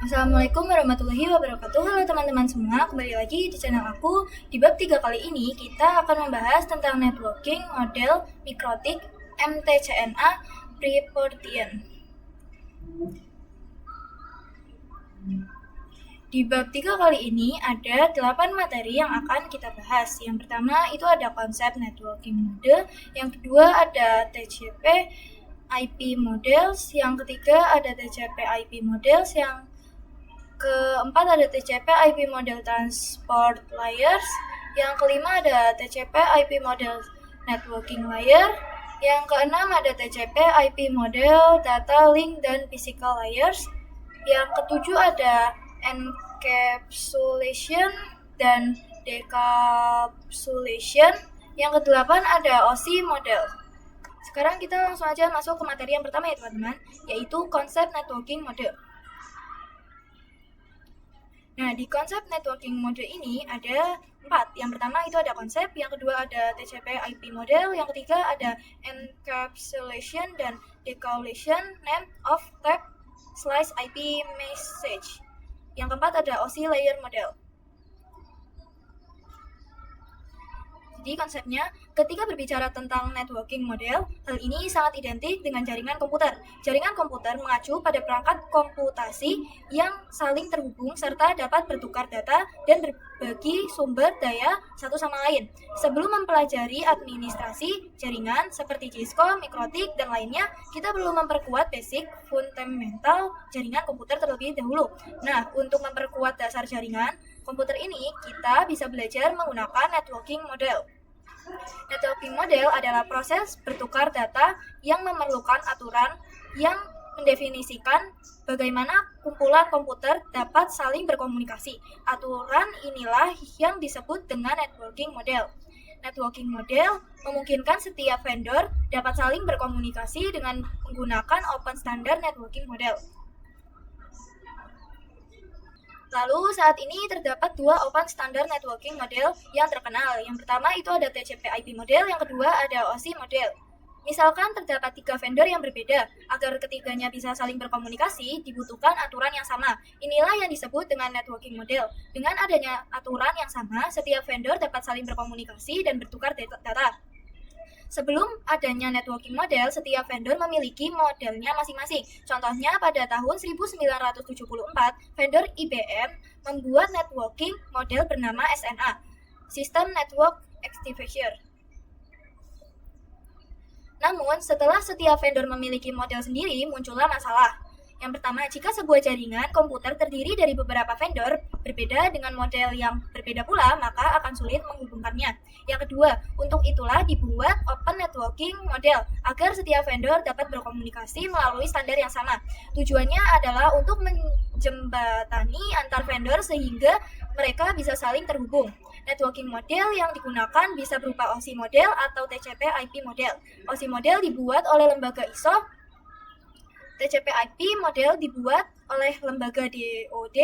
Assalamualaikum warahmatullahi wabarakatuh. Halo teman-teman semua, kembali lagi di channel aku. Di bab 3 kali ini kita akan membahas tentang networking model mikrotik MTCNA Preportian. Di bab 3 kali ini ada 8 materi yang akan kita bahas. Yang pertama itu ada konsep networking model, yang kedua ada TCP IP models, yang ketiga ada TCP IP models, yang keempat ada TCP IP model transport layers, yang kelima ada TCP IP model networking layer, yang keenam ada TCP IP model data link dan physical layers, yang ketujuh ada encapsulation dan decapsulation, yang kedelapan ada OSI model. Sekarang kita langsung aja masuk ke materi yang pertama ya teman-teman, yaitu konsep networking model. Nah, di konsep networking model ini ada 4. Yang pertama itu ada konsep, yang kedua ada TCP IP model, yang ketiga ada encapsulation dan decapsulation name of type slice IP message. Yang keempat ada OSI layer model. Jadi konsepnya, ketika berbicara tentang networking model, hal ini sangat identik dengan jaringan komputer. Jaringan komputer mengacu pada perangkat komputasi yang saling terhubung serta dapat bertukar data dan berbagi sumber daya satu sama lain. Sebelum mempelajari administrasi jaringan seperti Cisco, mikrotik, dan lainnya, kita perlu memperkuat basic fundamental jaringan komputer terlebih dahulu. Nah, untuk memperkuat dasar jaringan komputer ini, kita bisa belajar menggunakan networking model. Networking model adalah proses bertukar data yang memerlukan aturan yang mendefinisikan bagaimana kumpulan komputer dapat saling berkomunikasi. Aturan inilah yang disebut dengan networking model. Networking model memungkinkan setiap vendor dapat saling berkomunikasi dengan menggunakan open standard networking model. Lalu saat ini terdapat 2 open standard networking model yang terkenal. Yang pertama itu ada TCP IP model, yang kedua ada OSI model. Misalkan terdapat 3 vendor yang berbeda, agar ketiganya bisa saling berkomunikasi, dibutuhkan aturan yang sama. Inilah yang disebut dengan networking model. Dengan adanya aturan yang sama, setiap vendor dapat saling berkomunikasi dan bertukar data. Sebelum adanya networking model, setiap vendor memiliki modelnya masing-masing. Contohnya pada tahun 1974, vendor IBM membuat networking model bernama SNA, System Network Architecture. Namun, setelah setiap vendor memiliki model sendiri, muncullah masalah. Yang pertama, jika sebuah jaringan komputer terdiri dari beberapa vendor berbeda dengan model yang berbeda pula, maka akan sulit menghubungkannya. Yang kedua, untuk itulah dibuat open networking model agar setiap vendor dapat berkomunikasi melalui standar yang sama. Tujuannya adalah untuk menjembatani antar vendor sehingga mereka bisa saling terhubung. Networking model yang digunakan bisa berupa OSI model atau TCP IP model. OSI model dibuat oleh lembaga ISO, TCP IP model dibuat oleh lembaga DoD.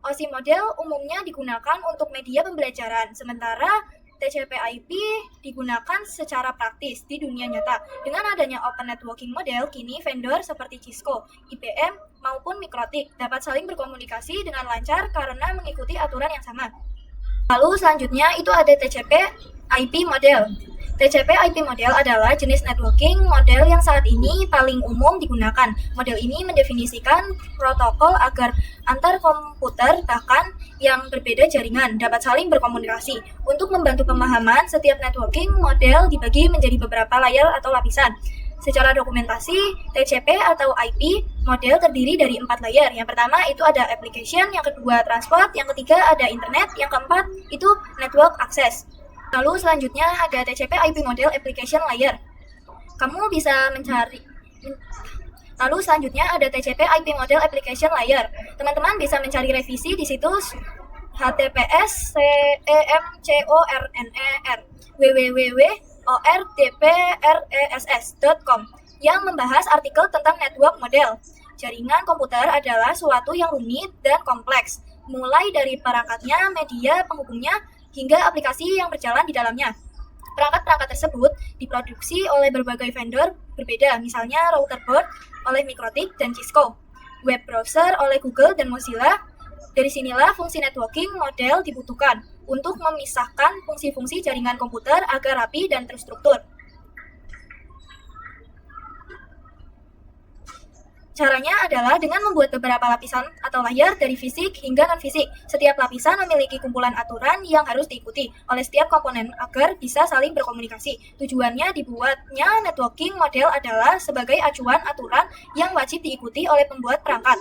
OSI model umumnya digunakan untuk media pembelajaran, sementara TCP IP digunakan secara praktis di dunia nyata. Dengan adanya open networking model, kini vendor seperti Cisco, IBM, maupun mikrotik dapat saling berkomunikasi dengan lancar karena mengikuti aturan yang sama. Lalu selanjutnya itu ada TCP IP model. TCP IP model adalah jenis networking model yang saat ini paling umum digunakan. Model ini mendefinisikan protokol agar antar komputer bahkan yang berbeda jaringan dapat saling berkomunikasi. Untuk membantu pemahaman, setiap networking model dibagi menjadi beberapa layer atau lapisan. Secara dokumentasi, TCP atau IP model terdiri dari 4 layer. Yang pertama itu ada application, yang kedua transport, yang ketiga ada internet, yang keempat itu network access. Lalu selanjutnya ada TCP IP model application layer. Kamu bisa mencari. Lalu selanjutnya ada TCP IP model application layer. Teman-teman bisa mencari revisi di situs https://cemcorner www.ordpress.com yang membahas artikel tentang network model. Jaringan komputer adalah suatu yang rumit dan kompleks, mulai dari perangkatnya, media penghubungnya, hingga aplikasi yang berjalan di dalamnya. Perangkat-perangkat tersebut diproduksi oleh berbagai vendor berbeda, misalnya router board oleh mikrotik dan Cisco. web browser oleh Google dan Mozilla. Dari sinilah fungsi networking model dibutuhkan untuk memisahkan fungsi-fungsi jaringan komputer agar rapi dan terstruktur. Caranya adalah dengan membuat beberapa lapisan atau layer dari fisik hingga non-fisik. Setiap lapisan memiliki kumpulan aturan yang harus diikuti oleh setiap komponen agar bisa saling berkomunikasi. Tujuannya dibuatnya networking model adalah sebagai acuan aturan yang wajib diikuti oleh pembuat perangkat.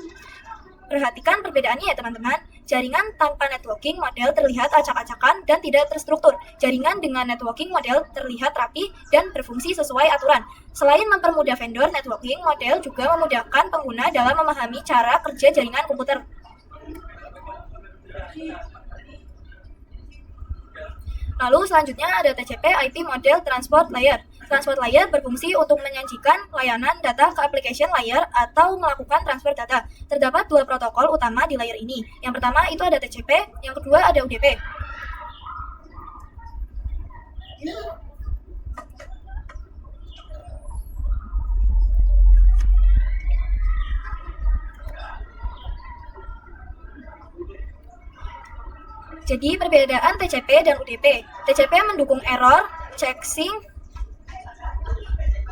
Perhatikan perbedaannya ya teman-teman. Jaringan tanpa networking model terlihat acak-acakan dan tidak terstruktur. Jaringan dengan networking model terlihat rapi dan berfungsi sesuai aturan. Selain mempermudah vendor, networking model juga memudahkan pengguna dalam memahami cara kerja jaringan komputer. Lalu selanjutnya ada TCP/IP model transport layer. Transport layer berfungsi untuk menyajikan layanan data ke application layer atau melakukan transfer data. Terdapat dua protokol utama di layer ini. Yang pertama itu ada TCP, yang kedua ada UDP. Jadi perbedaan TCP dan UDP. TCP mendukung error checking.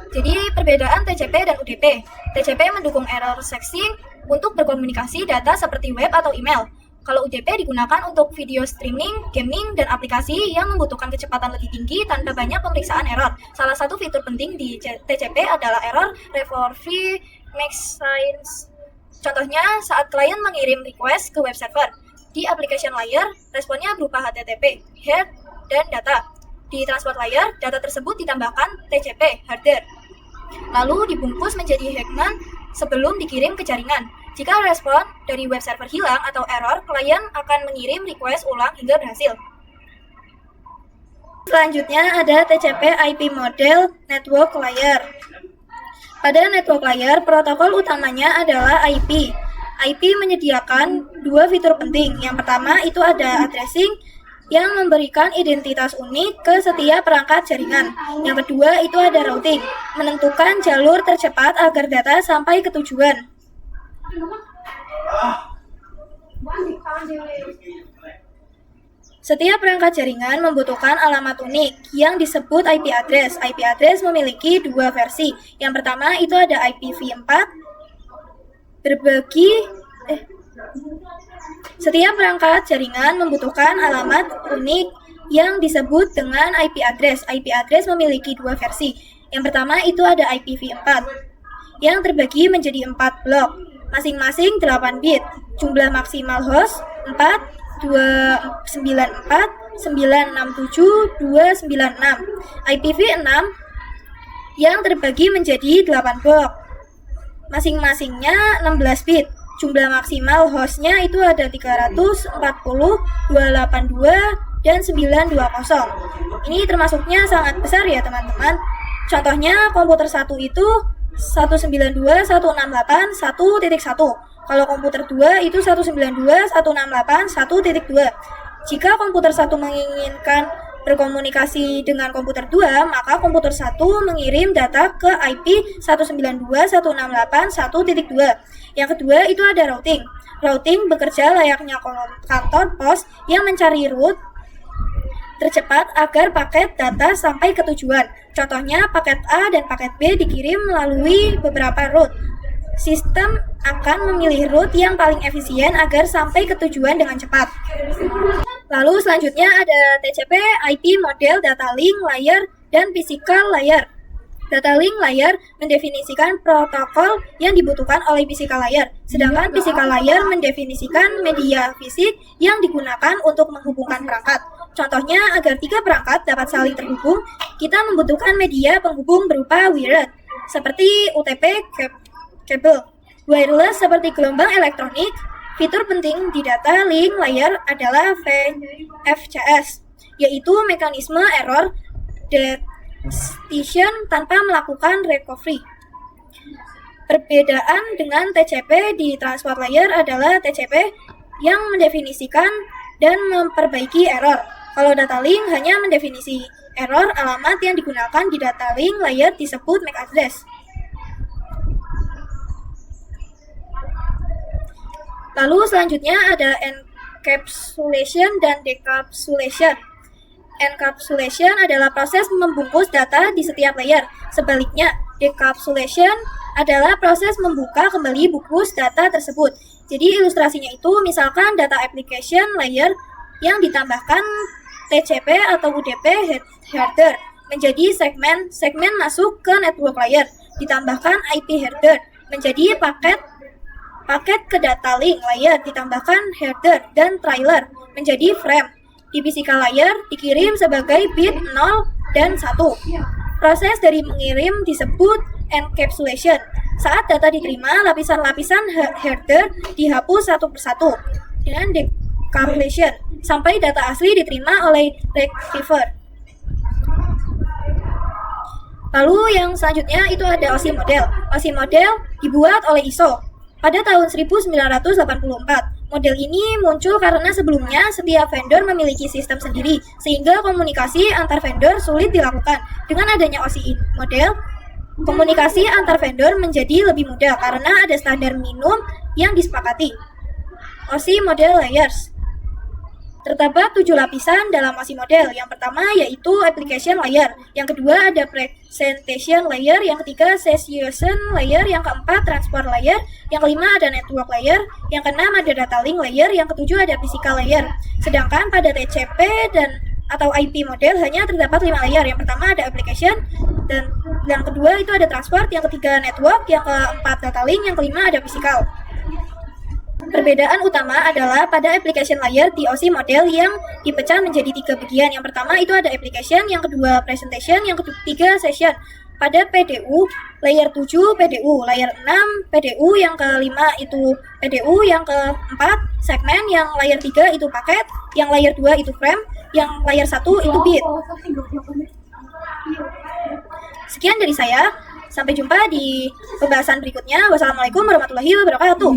Jadi perbedaan TCP dan UDP. TCP mendukung error checking untuk berkomunikasi data seperti web atau email. Kalau UDP digunakan untuk video streaming, gaming, dan aplikasi yang membutuhkan kecepatan lebih tinggi tanpa banyak pemeriksaan error. Salah satu fitur penting di TCP adalah error recovery maximization. Contohnya saat klien mengirim request ke web server. Di application layer, responnya berupa HTTP, head, dan data. Di transport layer, data tersebut ditambahkan TCP, header, lalu dibungkus menjadi segmen sebelum dikirim ke jaringan. Jika respon dari web server hilang atau error, klien akan mengirim request ulang hingga berhasil. Selanjutnya ada TCP/IP model network layer. Pada network layer, protokol utamanya adalah IP. IP menyediakan dua fitur penting. Yang pertama itu ada addressing yang memberikan identitas unik ke setiap perangkat jaringan. Yang kedua itu ada routing, menentukan jalur tercepat agar data sampai ke tujuan. Setiap perangkat jaringan membutuhkan alamat unik yang disebut IP address. IP address memiliki dua versi. Yang pertama itu ada IPv4 Setiap perangkat jaringan membutuhkan alamat unik yang disebut dengan IP address. IP address memiliki dua versi. Yang pertama itu ada IPv4 yang terbagi menjadi 4 blok, masing-masing 8 bit. Jumlah maksimal host 4294 967 296. IPv6 yang terbagi menjadi 8 blok, masing-masingnya 16 bit. Jumlah maksimal hostnya itu ada 340, 282, dan 920. Ini termasuknya sangat besar ya teman-teman. Contohnya komputer 1 itu 192.168.1.1. Kalau komputer 2 itu 192.168.1.2. Jika komputer 1 menginginkan berkomunikasi dengan komputer 2, maka komputer 1 mengirim data ke IP 192.168.1.2. Yang kedua itu ada routing. Routing bekerja layaknya kantor pos yang mencari route tercepat agar paket data sampai ke tujuan. Contohnya paket A dan paket B dikirim melalui beberapa route. Sistem akan memilih route yang paling efisien agar sampai ke tujuan dengan cepat. Lalu selanjutnya ada TCP/IP model data link layer dan physical layer. Data link layer mendefinisikan protokol yang dibutuhkan oleh physical layer, sedangkan physical layer mendefinisikan media fisik yang digunakan untuk menghubungkan perangkat. Contohnya, agar 3 perangkat dapat saling terhubung, kita membutuhkan media penghubung berupa wired, seperti UTP kabel. Wireless seperti gelombang elektronik. Fitur penting di data link layer adalah VFCS, yaitu mekanisme error detection tanpa melakukan recovery. Perbedaan dengan TCP di transport layer adalah TCP yang mendefinisikan dan memperbaiki error. Kalau data link hanya mendefinisi error, alamat yang digunakan di data link layer disebut MAC address. Lalu selanjutnya ada encapsulation dan decapsulation. Encapsulation adalah proses membungkus data di setiap layer. Sebaliknya, decapsulation adalah proses membuka kembali bungkus data tersebut. Jadi ilustrasinya itu misalkan data application layer yang ditambahkan TCP atau UDP header menjadi segmen masuk ke network layer, ditambahkan IP header menjadi paket ke data link layer, ditambahkan header dan trailer menjadi frame. Di physical layer dikirim sebagai bit 0 dan 1. Proses dari mengirim disebut encapsulation. Saat data diterima, lapisan-lapisan header dihapus satu persatu dengan decapsulation sampai data asli diterima oleh receiver. Lalu yang selanjutnya itu ada OSI model. OSI model dibuat oleh ISO pada tahun 1984. Model ini muncul karena sebelumnya setiap vendor memiliki sistem sendiri, sehingga komunikasi antar vendor sulit dilakukan. Dengan adanya OSI model, komunikasi antar vendor menjadi lebih mudah karena ada standar minimum yang disepakati. OSI model layers. Terdapat 7 lapisan dalam OSI model. Yang pertama yaitu application layer, yang kedua ada presentation layer, yang ketiga session layer, yang keempat transport layer, yang kelima ada network layer, yang keenam ada data link layer, yang ketujuh ada physical layer. Sedangkan pada TCP atau IP model hanya terdapat 5 layer. Yang pertama ada application, dan yang kedua itu ada transport, yang ketiga network, yang keempat data link, yang kelima ada physical. Perbedaan utama adalah pada application layer di OSI model yang dipecah menjadi 3 bagian. Yang pertama itu ada application, yang kedua presentation, yang ketiga session. Pada PDU, layer 7 PDU, layer 6 PDU, yang kelima itu PDU, yang keempat segmen, yang layer 3 itu paket, yang layer 2 itu frame, yang layer 1 itu bit. Sekian dari saya, sampai jumpa di pembahasan berikutnya. Wassalamualaikum warahmatullahi wabarakatuh.